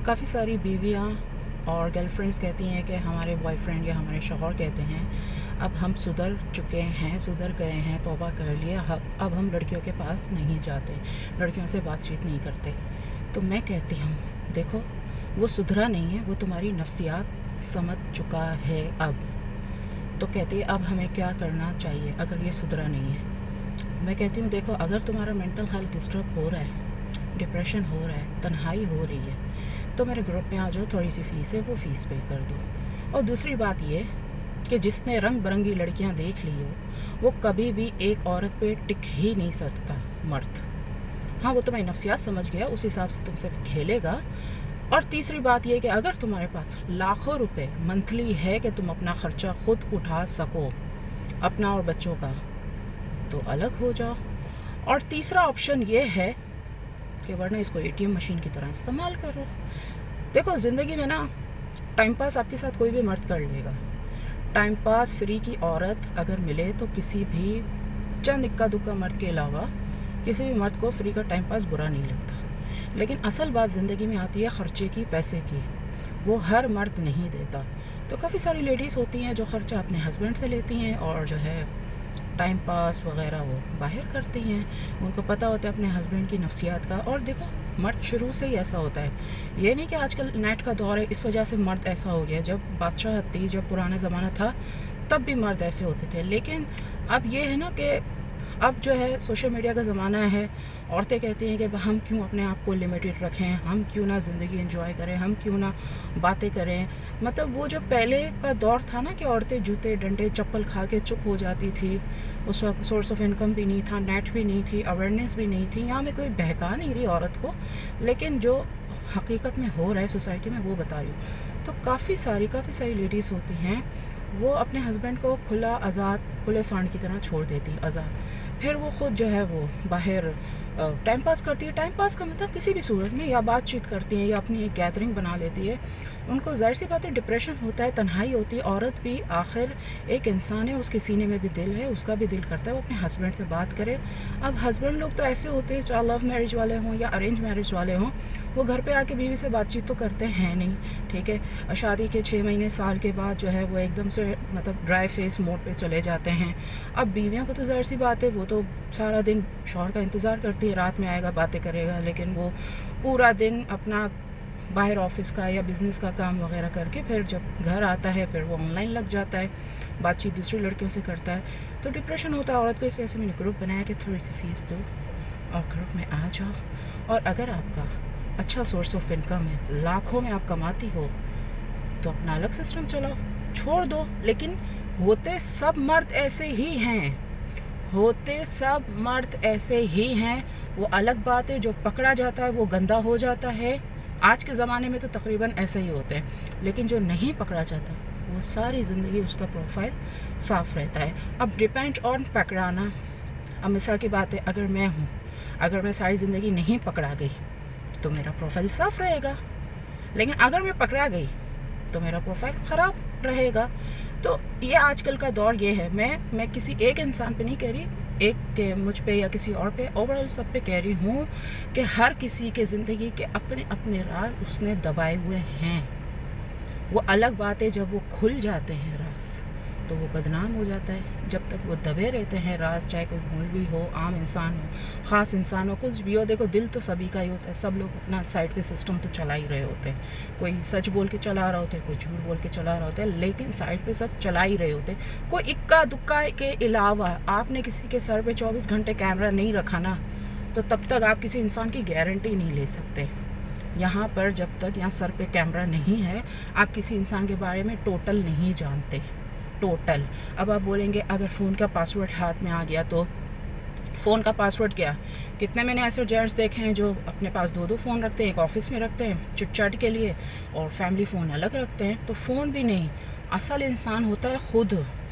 کافی ساری بیویاں اور گرل فرینڈس کہتی ہیں کہ ہمارے بوائے فرینڈ یا ہمارے شوہر کہتے ہیں اب ہم سدھر چکے ہیں، سدھر گئے ہیں، توبہ کر لیا، اب ہم لڑکیوں کے پاس نہیں جاتے، لڑکیوں سے بات چیت نہیں کرتے۔ تو میں کہتی ہوں دیکھو وہ سدھرا نہیں ہے، وہ تمہاری نفسیات سمجھ چکا ہے اب۔ تو کہتی ہے اب ہمیں کیا کرنا چاہیے اگر یہ سدھرا نہیں ہے؟ میں کہتی ہوں دیکھو اگر تمہارا مینٹل ہیلتھ ڈسٹرب ہو رہا ہے، ڈپریشن ہو رہا ہے، تنہائی ہو رہی ہے، تو میرے گروپ میں آ جاؤ، تھوڑی سی فیس ہے وہ فیس پے کر دو۔ اور دوسری بات یہ کہ جس نے رنگ برنگی لڑکیاں دیکھ لی ہو وہ کبھی بھی ایک عورت پہ ٹک ہی نہیں سکتا مرد۔ ہاں وہ تمہاری نفسیات سمجھ گیا، اس حساب سے تم سے کھیلے گا۔ اور تیسری بات یہ کہ اگر تمہارے پاس لاکھوں روپے منتھلی ہے کہ تم اپنا خرچہ خود اٹھا سکو، اپنا اور بچوں کا، تو الگ ہو جاؤ۔ اور تیسرا آپشن یہ ہے کہ ورنہ اس کو اے ٹی ایم مشین کی طرح استعمال کرو۔ دیکھو زندگی میں نا ٹائم پاس آپ کے ساتھ کوئی بھی مرد کر لے گا۔ ٹائم پاس فری کی عورت اگر ملے تو کسی بھی چند اکا دکا مرد کے علاوہ کسی بھی مرد کو فری کا ٹائم پاس برا نہیں لگتا۔ لیکن اصل بات زندگی میں آتی ہے خرچے کی، پیسے کی، وہ ہر مرد نہیں دیتا۔ تو کافی ساری لیڈیز ہوتی ہیں جو خرچہ اپنے ہسبینڈ سے لیتی ہیں اور جو ہے ٹائم پاس وغیرہ وہ باہر کرتی ہیں، ان کو پتہ ہوتا ہے اپنے ہسبینڈ کی نفسیات کا۔ اور دیکھو مرد شروع سے ہی ایسا ہوتا ہے، یہ نہیں کہ آج کل نیٹ کا دور ہے اس وجہ سے مرد ایسا ہو گیا، جب بادشاہت تھی، جب پرانا زمانہ تھا تب بھی مرد ایسے ہوتے تھے۔ لیکن اب یہ ہے نا کہ اب جو ہے سوشل میڈیا کا زمانہ ہے، عورتیں کہتی ہیں کہ ہم کیوں اپنے آپ کو لمیٹڈ رکھیں، ہم کیوں نہ زندگی انجوائے کریں، ہم کیوں نہ باتیں کریں۔ مطلب وہ جو پہلے کا دور تھا نا کہ عورتیں جوتے ڈنڈے چپل کھا کے چپ ہو جاتی تھی، اس وقت سورس آف انکم بھی نہیں تھا، نیٹ بھی نہیں تھی، اویئرنیس بھی نہیں تھی۔ یہاں میں کوئی بہکا نہیں رہی عورت کو، لیکن جو حقیقت میں ہو رہا ہے سوسائٹی میں وہ بتا رہی ہوں۔ تو کافی ساری لیڈیز ہوتی ہیں وہ اپنے ہسبینڈ کو کھلا آزاد، کھلے سانڈ کی طرح چھوڑ دیتی آزاد، پھر وہ خود جو ہے وہ باہر ٹائم پاس کرتی ہے۔ ٹائم پاس کا مطلب کسی بھی صورت میں یا بات چیت کرتی ہیں یا اپنی ایک گیدرنگ بنا لیتی ہے۔ ان کو ظاہر سی بات ہے ڈپریشن ہوتا ہے، تنہائی ہوتی ہے۔ عورت بھی آخر ایک انسان ہے، اس کے سینے میں بھی دل ہے، اس کا بھی دل کرتا ہے وہ اپنے ہسبینڈ سے بات کرے۔ اب ہسبینڈ لوگ تو ایسے ہوتے ہیں چاہے لو میرج والے ہوں یا ارینج میرج والے ہوں، وہ گھر پہ آ کے بیوی سے بات چیت تو کرتے ہیں نہیں، ٹھیک ہے۔ شادی کے 6 مہینے سال کے بعد جو ہے وہ ایک دم سے مطلب ڈرائی فیس موڈ پہ چلے جاتے ہیں۔ اب بیویوں کو تو ظاہر سی بات ہے وہ تو سارا دن شوہر کا انتظار کرتی ہے، رات میں آئے گا باتیں کرے گا، لیکن وہ پورا دن اپنا باہر آفس کا یا بزنس کا کام وغیرہ کر کے پھر جب گھر آتا ہے پھر وہ آن لائن لگ جاتا ہے، بات چیت دوسری لڑکیوں سے کرتا ہے، تو ڈپریشن ہوتا ہے عورت کو۔ اس وجہ سے میں نے گروپ بنایا کہ تھوڑی سی فیس دو اور گروپ میں آ جاؤ۔ اور اگر آپ کا اچھا سورس آف انکم ہے، لاکھوں میں آپ کماتی ہو، تو اپنا الگ سسٹم چلاؤ، چھوڑ دو۔ لیکن ہوتے سب مرد ایسے ہی ہیں، ہوتے سب مرد ایسے ہی ہیں۔ وہ الگ بات ہے جو پکڑا جاتا ہے وہ گندا ہو جاتا ہے، آج کے زمانے میں تو تقریباً ایسے ہی ہوتے ہیں۔ لیکن جو نہیں پکڑا جاتا وہ ساری زندگی اس کا پروفائل صاف رہتا ہے۔ اب ڈیپینڈ آن پکڑانا۔ اب مثال کی بات ہے اگر میں ہوں، اگر میں ساری زندگی نہیں پکڑا گئی تو میرا پروفائل صاف رہے گا، لیکن اگر میں پکڑا گئی تو میرا پروفائل خراب رہے گا۔ تو یہ آج کل کا دور یہ ہے۔ میں کسی ایک انسان پہ نہیں کہہ رہی، ایک کے مجھ پہ یا کسی اور پہ، اوورآل سب پہ کہہ رہی ہوں کہ ہر کسی کے زندگی کے اپنے اپنے راز اس نے دبائے ہوئے ہیں۔ وہ الگ بات ہے جب وہ کھل جاتے ہیں راز تو وہ بدنام ہو جاتا ہے۔ جب تک وہ دبے رہتے ہیں راز، چاہے کوئی مولوی ہو، عام انسان ہو، خاص انسان ہو، کچھ بھی ہو، دیکھو دل تو سبھی کا ہی ہوتا ہے، سب لوگ اپنا سائڈ پہ سسٹم تو چلا ہی رہے ہوتے ہیں، کوئی سچ بول کے چلا رہا ہوتا ہے، کوئی جھوٹ بول کے چلا رہا ہوتا ہے، لیکن سائڈ پہ سب چلا ہی رہے ہوتے ہیں۔ کوئی اکا دکا کے علاوہ آپ نے کسی کے سر پہ 24 گھنٹے کیمرہ نہیں رکھا نا، تو تب تک آپ کسی انسان کی گارنٹی نہیں لے سکتے۔ یہاں پر جب تک یہاں سر پہ کیمرہ نہیں ہے آپ کسی انسان کے بارے میں ٹوٹل نہیں جانتے، ٹوٹل۔ اب آپ بولیں گے اگر فون کا پاسورڈ ہاتھ میں آ گیا تو فون کا پاسورڈ کیا؟ کتنے میں نے ایسے جینٹس دیکھے ہیں جو اپنے پاس 2 فون رکھتے ہیں، ایک آفس میں رکھتے ہیں چٹ چاٹ کے لیے اور فیملی فون الگ رکھتے ہیں۔ تو فون بھی نہیں، اصل انسان ہوتا ہے خود،